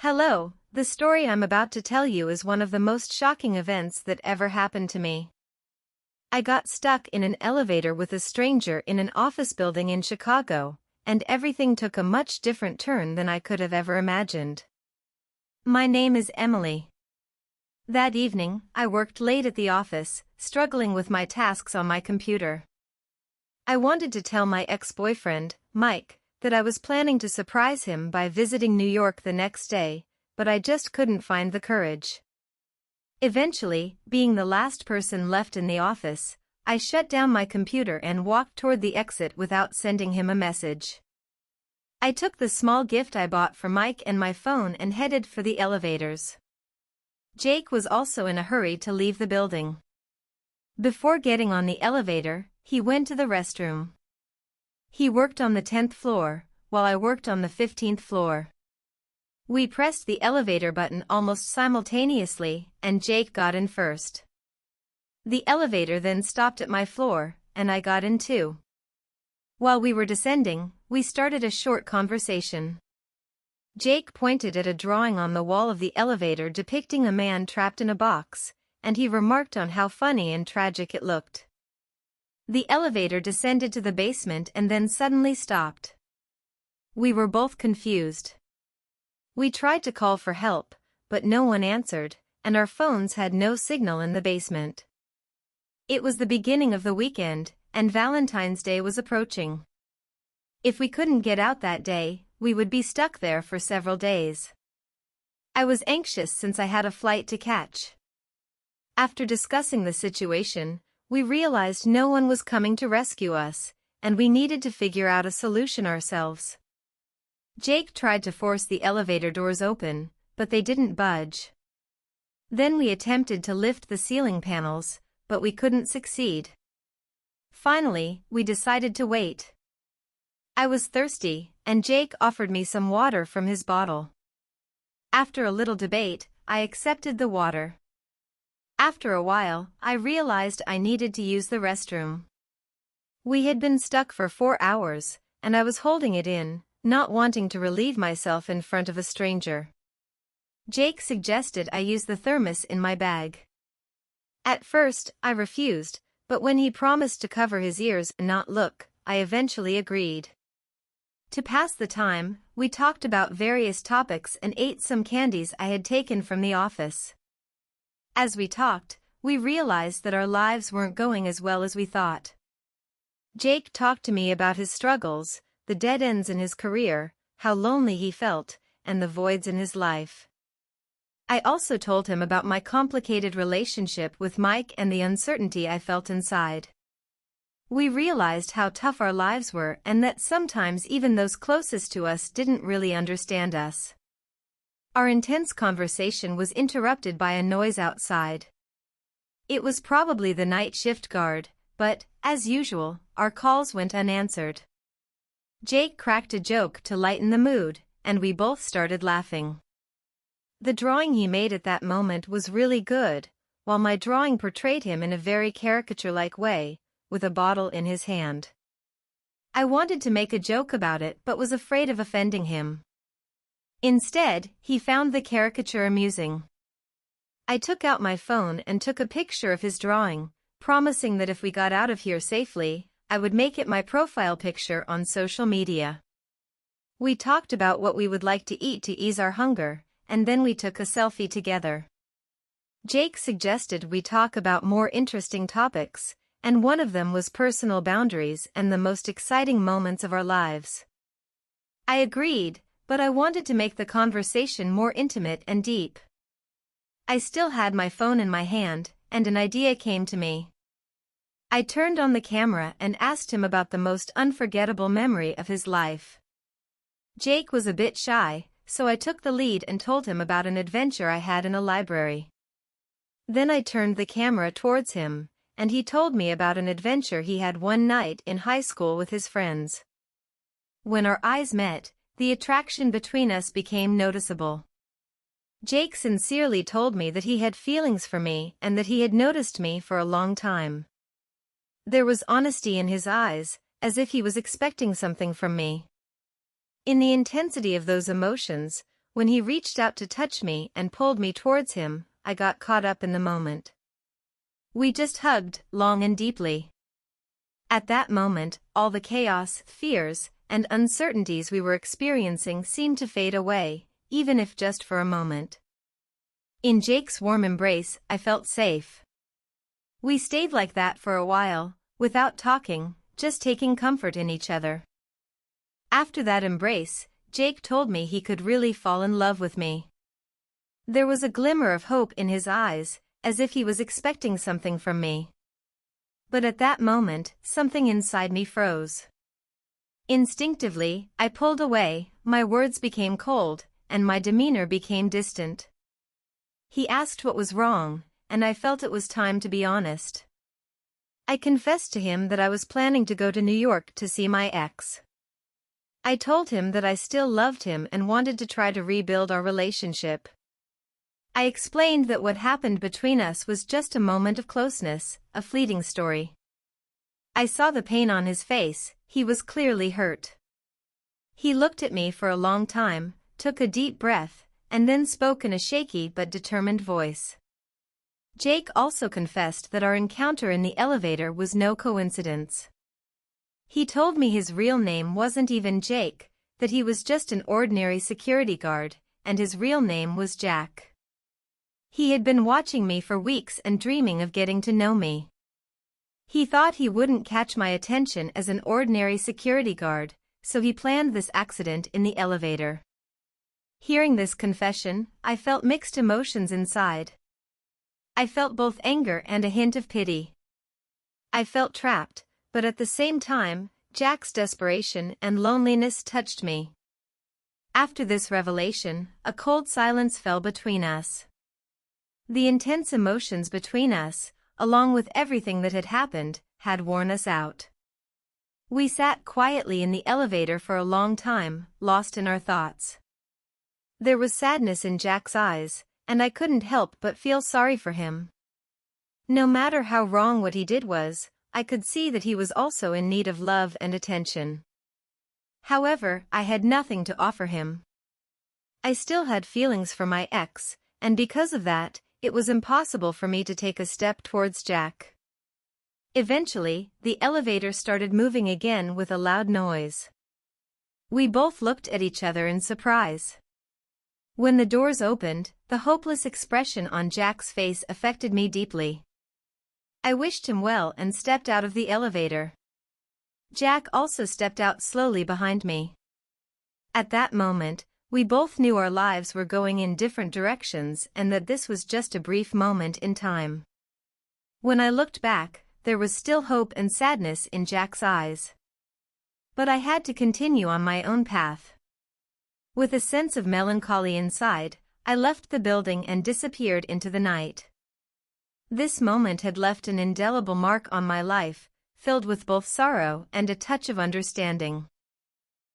Hello, the story I'm about to tell you is one of the most shocking events that ever happened to me. I got stuck in an elevator with a stranger in an office building in Chicago, and everything took a much different turn than I could have ever imagined. My name is Emily. That evening, I worked late at the office, struggling with my tasks on my computer. I wanted to tell my ex-boyfriend, Mike, that I was planning to surprise him by visiting New York the next day, but I just couldn't find the courage. Eventually, being the last person left in the office, I shut down my computer and walked toward the exit without sending him a message. I took the small gift I bought for Mike and my phone and headed for the elevators. Jake was also in a hurry to leave the building. Before getting on the elevator, he went to the restroom. He worked on the 10th floor, while I worked on the 15th floor. We pressed the elevator button almost simultaneously, and Jake got in first. The elevator then stopped at my floor, and I got in too. While we were descending, we started a short conversation. Jake pointed at a drawing on the wall of the elevator depicting a man trapped in a box, and he remarked on how funny and tragic it looked. The elevator descended to the basement and then suddenly stopped. We were both confused. We tried to call for help, but no one answered, and our phones had no signal in the basement. It was the beginning of the weekend, and Valentine's Day was approaching. If we couldn't get out that day, we would be stuck there for several days. I was anxious since I had a flight to catch. After discussing the situation, we realized no one was coming to rescue us, and we needed to figure out a solution ourselves. Jake tried to force the elevator doors open, but they didn't budge. Then we attempted to lift the ceiling panels, but we couldn't succeed. Finally, we decided to wait. I was thirsty, and Jake offered me some water from his bottle. After a little debate, I accepted the water. After a while, I realized I needed to use the restroom. We had been stuck for 4 hours, and I was holding it in, not wanting to relieve myself in front of a stranger. Jake suggested I use the thermos in my bag. At first, I refused, but when he promised to cover his ears and not look, I eventually agreed. To pass the time, we talked about various topics and ate some candies I had taken from the office. As we talked, we realized that our lives weren't going as well as we thought. Jake talked to me about his struggles, the dead ends in his career, how lonely he felt, and the voids in his life. I also told him about my complicated relationship with Mike and the uncertainty I felt inside. We realized how tough our lives were and that sometimes even those closest to us didn't really understand us. Our intense conversation was interrupted by a noise outside. It was probably the night shift guard, but, as usual, our calls went unanswered. Jake cracked a joke to lighten the mood, and we both started laughing. The drawing he made at that moment was really good, while my drawing portrayed him in a very caricature-like way, with a bottle in his hand. I wanted to make a joke about it but was afraid of offending him. Instead, he found the caricature amusing. I took out my phone and took a picture of his drawing, promising that if we got out of here safely, I would make it my profile picture on social media. We talked about what we would like to eat to ease our hunger, and then we took a selfie together. Jake suggested we talk about more interesting topics, and one of them was personal boundaries and the most exciting moments of our lives. I agreed, but I wanted to make the conversation more intimate and deep. I still had my phone in my hand, and an idea came to me. I turned on the camera and asked him about the most unforgettable memory of his life. Jake was a bit shy, so I took the lead and told him about an adventure I had in a library. Then I turned the camera towards him, and he told me about an adventure he had one night in high school with his friends. When our eyes met, the attraction between us became noticeable. Jake sincerely told me that he had feelings for me and that he had noticed me for a long time. There was honesty in his eyes, as if he was expecting something from me. In the intensity of those emotions, When he reached out to touch me and pulled me towards him, I got caught up in the moment. We just hugged, long and deeply. At that moment, all the chaos, fears, and uncertainties we were experiencing seemed to fade away, even if just for a moment. In Jake's warm embrace, I felt safe. We stayed like that for a while, without talking, just taking comfort in each other. After that embrace, Jake told me he could really fall in love with me. There was a glimmer of hope in his eyes, as if he was expecting something from me. But at that moment, something inside me froze. Instinctively, I pulled away, my words became cold, and my demeanor became distant. He asked what was wrong, and I felt it was time to be honest. I confessed to him that I was planning to go to New York to see my ex. I told him that I still loved him and wanted to try to rebuild our relationship. I explained that what happened between us was just a moment of closeness, a fleeting story. I saw the pain on his face, he was clearly hurt. He looked at me for a long time, took a deep breath, and then spoke in a shaky but determined voice. Jake also confessed that our encounter in the elevator was no coincidence. He told me his real name wasn't even Jake, that he was just an ordinary security guard, and his real name was Jack. He had been watching me for weeks and dreaming of getting to know me. He thought he wouldn't catch my attention as an ordinary security guard, so he planned this accident in the elevator. Hearing this confession, I felt mixed emotions inside. I felt both anger and a hint of pity. I felt trapped, but at the same time, Jack's desperation and loneliness touched me. After this revelation, a cold silence fell between us. The intense emotions between us, along with everything that had happened, had worn us out. We sat quietly in the elevator for a long time, lost in our thoughts. There was sadness in Jack's eyes, and I couldn't help but feel sorry for him. No matter how wrong what he did was, I could see that he was also in need of love and attention. However, I had nothing to offer him. I still had feelings for my ex, and because of that, it was impossible for me to take a step towards Jack. Eventually, the elevator started moving again with a loud noise. We both looked at each other in surprise. When the doors opened, the hopeless expression on Jack's face affected me deeply. I wished him well and stepped out of the elevator. Jack also stepped out slowly behind me. At that moment, we both knew our lives were going in different directions and that this was just a brief moment in time. When I looked back, there was still hope and sadness in Jack's eyes. But I had to continue on my own path. With a sense of melancholy inside, I left the building and disappeared into the night. This moment had left an indelible mark on my life, filled with both sorrow and a touch of understanding.